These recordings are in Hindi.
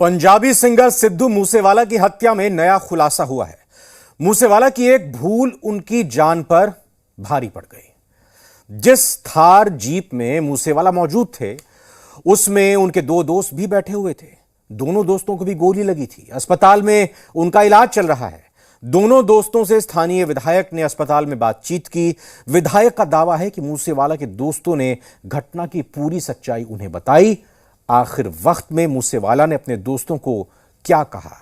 पंजाबी सिंगर सिद्धू मूसेवाला की हत्या में नया खुलासा हुआ है। मूसेवाला की एक भूल उनकी जान पर भारी पड़ गई। जिस थार जीप में मूसेवाला मौजूद थे, उसमें उनके दो दोस्त भी बैठे हुए थे। दोनों दोस्तों को भी गोली लगी थी। अस्पताल में उनका इलाज चल रहा है। दोनों दोस्तों से स्थानीय विधायक ने अस्पताल में बातचीत की। विधायक का दावा है कि मूसेवाला के दोस्तों ने घटना की पूरी सच्चाई उन्हें बताई। आखिर वक्त में मूसेवाला ने अपने दोस्तों को क्या कहा,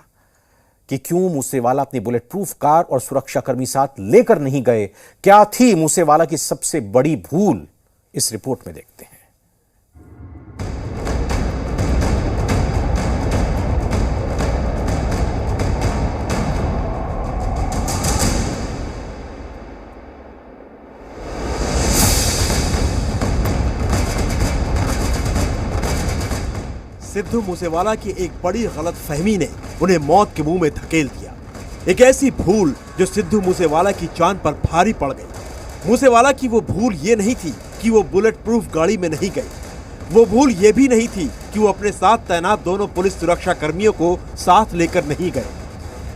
कि क्यों मूसेवाला अपनी बुलेट प्रूफ कार और सुरक्षाकर्मी साथ लेकर नहीं गए, क्या थी मूसेवाला की सबसे बड़ी भूल, इस रिपोर्ट में देखते हैं। सिद्धू मूसेवाला की एक बड़ी गलतफहमी ने उन्हें मौत के मुंह में धकेल दिया। एक ऐसी भूल जो सिद्धू मूसेवाला की जान पर भारी पड़ गई। मूसेवाला की वो भूल ये नहीं थी कि वो बुलेट प्रूफ गाड़ी में नहीं गए। वो भूल ये भी नहीं थी कि वो अपने साथ तैनात दोनों पुलिस सुरक्षा कर्मियों को साथ लेकर नहीं गए।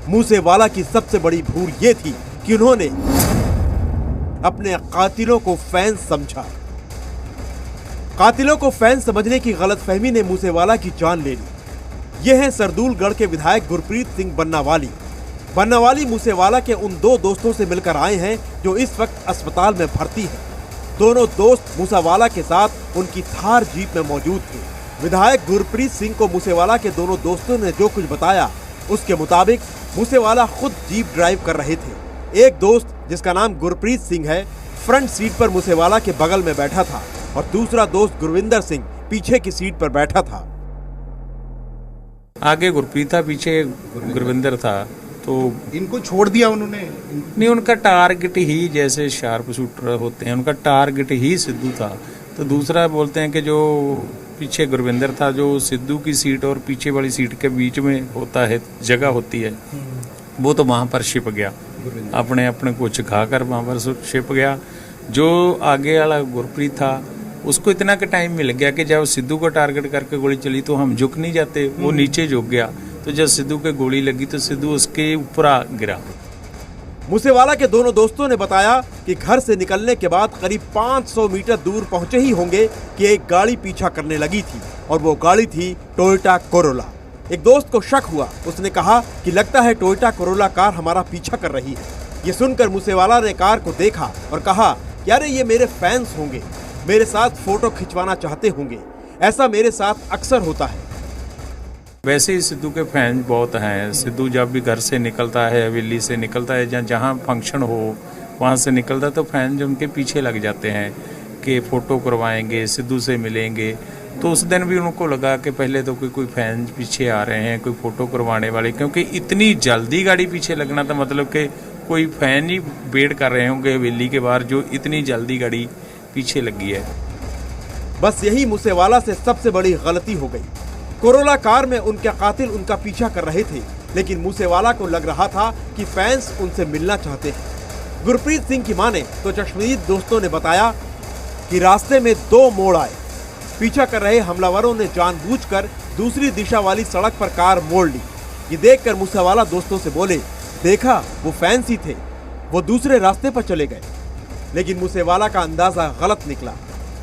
मूसेवाला की सबसे बड़ी भूल ये थी कि उन्होंने अपने कातिलों को फैंस समझा। कातिलों को फैंस समझने की गलतफहमी ने मूसेवाला की जान ले ली। ये हैं सरदूलगढ़ के विधायक गुरप्रीत सिंह बन्नावाली। बन्नावाली मूसेवाला के उन दो दोस्तों से मिलकर आए हैं जो इस वक्त अस्पताल में भर्ती हैं। दोनों दोस्त मूसेवाला के साथ उनकी थार जीप में मौजूद थे। विधायक गुरप्रीत सिंह को मूसेवाला के दोनों दोस्तों ने जो कुछ बताया, उसके मुताबिक मूसेवाला खुद जीप ड्राइव कर रहे थे। एक दोस्त, जिसका नाम गुरप्रीत सिंह है, फ्रंट सीट पर मूसेवाला के बगल में बैठा था और दूसरा दोस्त गुरविंदर सिंह पीछे की सीट पर बैठा था। आगे गुरप्रीत था, पीछे गुरविंदर था। तो इनको छोड़ दिया उन्होंने? नहीं, उनका टारगेट ही, जैसे शार्प शूटर होते हैं, उनका टारगेट ही सिद्धू था। तो दूसरा बोलते हैं कि जो पीछे गुरविंदर था, जो सिद्धू की सीट और पीछे वाली सीट के बीच में होता है, जगह होती है, वो तो वहां पर छिप गया, अपने अपने को छिपा कर वहां पर छिप गया। जो आगे वाला गुरप्रीत था, उसको इतना का टाइम मिल गया कि जब सिद्धू को टारगेट करके गोली चली तो हम झुक नहीं जाते, वो नीचे झुक गया। तो जब सिद्धू के गोली लगी तो सिद्धू उसके ऊपर आ गिरा। मूसेवाला के दोनों दोस्तों ने बताया कि घर से निकलने के बाद करीब 500 मीटर दूर पहुंचे ही होंगे कि एक गाड़ी पीछा करने लगी थी और वो गाड़ी थी टोयोटा कोरोला। एक दोस्त को शक हुआ। उसने कहा कि लगता है टोयोटा कोरोला कार हमारा पीछा कर रही है। ये सुनकर मूसेवाला ने कार को देखा और कहा, यार ये मेरे फैंस होंगे, मेरे साथ फोटो खिंचवाना चाहते होंगे, ऐसा मेरे साथ अक्सर होता है। वैसे ही सिद्धू के फैन बहुत हैं। सिद्धू जब भी घर से निकलता है, हवेली से निकलता है, जहाँ फंक्शन हो वहाँ से निकलता है, तो फैन जो उनके पीछे लग जाते हैं कि फ़ोटो करवाएंगे, सिद्धू से मिलेंगे। तो उस दिन भी उनको लगा कि पहले तो कोई फैन पीछे आ रहे हैं, कोई फ़ोटो करवाने वाले, क्योंकि इतनी जल्दी गाड़ी पीछे लगना था, मतलब कि कोई फैन ही वेट कर रहे होंगे हवेली के बाहर, जो इतनी जल्दी गाड़ी पीछे लगी है। बस यही मूसेवाला से सबसे बड़ी गलती हो गई। कोरोला कार में उनके कातिल उनका पीछा कर रहे थे, लेकिन मूसेवाला को लग रहा था कि फैंस उनसे मिलना चाहते हैं। गुरप्रीत सिंह की माने तो चश्मदीद दोस्तों ने बताया कि रास्ते में दो मोड़ आए। पीछा कर रहे हमलावरों ने जानबूझकर दूसरी दिशा वाली सड़क पर कार मोड़ ली। ये देखकर मूसेवाला दोस्तों से बोले, देखा वो फैंस ही थे, वो दूसरे रास्ते पर चले गए। लेकिन मूसेवाला का अंदाजा गलत निकला।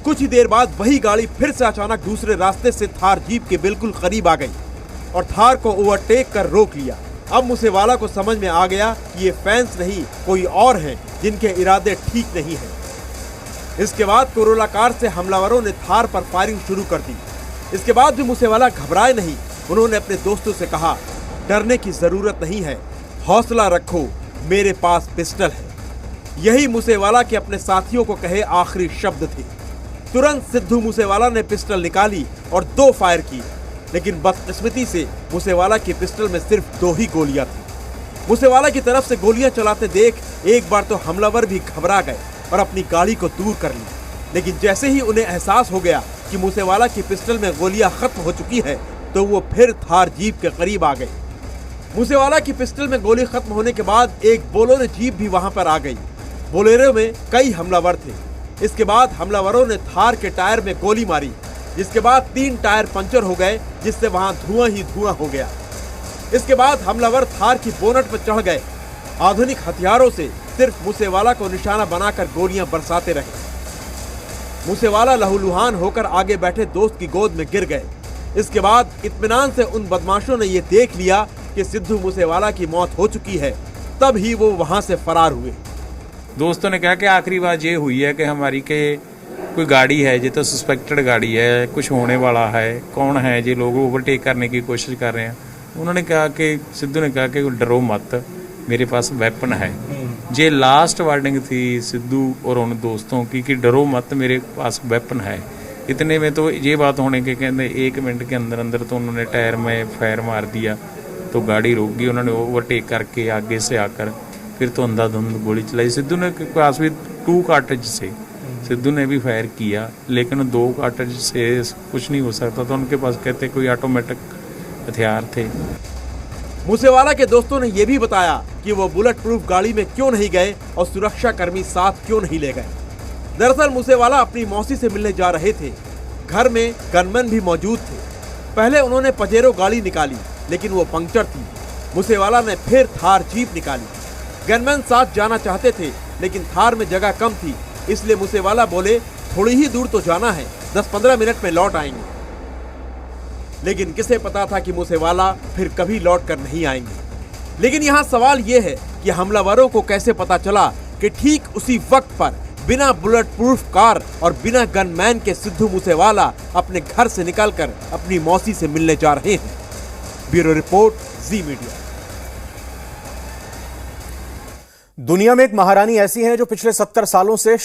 कुछ ही देर बाद वही गाड़ी फिर से अचानक दूसरे रास्ते से थार जीप के बिल्कुल करीब आ गई और थार को ओवरटेक कर रोक लिया। अब मूसेवाला को समझ में आ गया कि ये फैंस नहीं, कोई और हैं जिनके इरादे ठीक नहीं हैं। इसके बाद कोरोला कार से हमलावरों ने थार पर फायरिंग शुरू कर दी। इसके बाद भी मूसेवाला घबराए नहीं। उन्होंने अपने दोस्तों से कहा, डरने की जरूरत नहीं है, हौसला रखो, मेरे पास पिस्टल है। यही मूसेवाला के अपने साथियों को कहे आखिरी शब्द थे। तुरंत सिद्धू मूसेवाला ने पिस्टल निकाली और 2 फायर किए, लेकिन बदकिस्मती से मूसेवाला की पिस्टल में सिर्फ 2 ही गोलियां थी। मूसेवाला की तरफ से गोलियां चलाते देख एक बार तो हमलावर भी घबरा गए और अपनी गाड़ी को दूर कर ली। लेकिन जैसे ही उन्हें एहसास हो गया कि मूसेवाला की पिस्टल में गोलियां खत्म हो चुकी है, तो वो फिर थार जीप के करीब आ गए। मूसेवाला की पिस्टल में गोली खत्म होने के बाद एक बोलेरो जीप भी वहां पर आ गई। बोलेरो में कई हमलावर थे। इसके बाद हमलावरों ने थार के टायर में गोली मारी जिसके बाद 3 टायर पंचर हो गए, जिससे वहां धुआं ही धुआं हो गया। इसके बाद हमलावर थार की बोनट पर चढ़ गए। आधुनिक हथियारों से सिर्फ मूसेवाला को निशाना बनाकर गोलियां बरसाते रहे। मूसेवाला लहूलुहान होकर आगे बैठे दोस्त की गोद में गिर गए। इसके बाद इत्मीनान से उन बदमाशों ने यह देख लिया कि सिद्धू मूसेवाला की मौत हो चुकी है, तब ही वो वहां से फरार हुए। दोस्तों ने कहा कि आखिरी बात ये हुई है कि हमारी के कोई गाड़ी है, ये तो सस्पेक्टेड गाड़ी है, कुछ होने वाला है, कौन है ये लोग ओवरटेक करने की कोशिश कर रहे हैं। उन्होंने कहा कि सिद्धू ने कहा कि डरो मत, मेरे पास वेपन है। ये लास्ट वार्निंग थी सिद्धू और उन दोस्तों की कि डरो मत, मेरे पास वेपन है। इतने में तो ये बात होने के कहते 1 मिनट के अंदर अंदर तो उन्होंने टायर में फायर मार दिया, तो गाड़ी रुक गई। उन्होंने ओवरटेक करके आगे से आकर फिर तो अंधाधुंध गोली चलाई। सिद्धू ने पास भी 2 कार्ट्रिज से सिद्धू ने भी फायर किया, लेकिन 2 कार्ट्रिज से कुछ नहीं हो सकता, तो उनके पास कहते कोई ऑटोमेटिक हथियार थे। मूसेवाला के दोस्तों ने यह भी बताया कि वो बुलेट प्रूफ गाड़ी में क्यों नहीं गए और सुरक्षा कर्मी साथ क्यों नहीं ले गए। दरअसल मूसेवाला अपनी मौसी से मिलने जा रहे थे। घर में गनमैन भी मौजूद थे। पहले उन्होंने पजेरो गाड़ी निकाली, लेकिन वो पंक्चर थी। मूसेवाला ने फिर थार जीप निकाली। गनमैन साथ जाना चाहते थे, लेकिन थार में जगह कम थी, इसलिए मूसेवाला बोले थोड़ी ही दूर तो जाना है, 10-15 मिनट में लौट आएंगे। लेकिन किसे पता था कि मूसेवाला फिर कभी लौट कर नहीं आएंगे। लेकिन यहाँ सवाल ये है कि हमलावरों को कैसे पता चला कि ठीक उसी वक्त पर बिना बुलेट प्रूफ कार और बिना गनमैन के सिद्धू मूसेवाला अपने घर से निकलकर अपनी मौसी से मिलने जा रहे हैं। ब्यूरो रिपोर्ट, जी मीडिया। दुनिया में एक महारानी ऐसी हैं जो पिछले 70 सालों से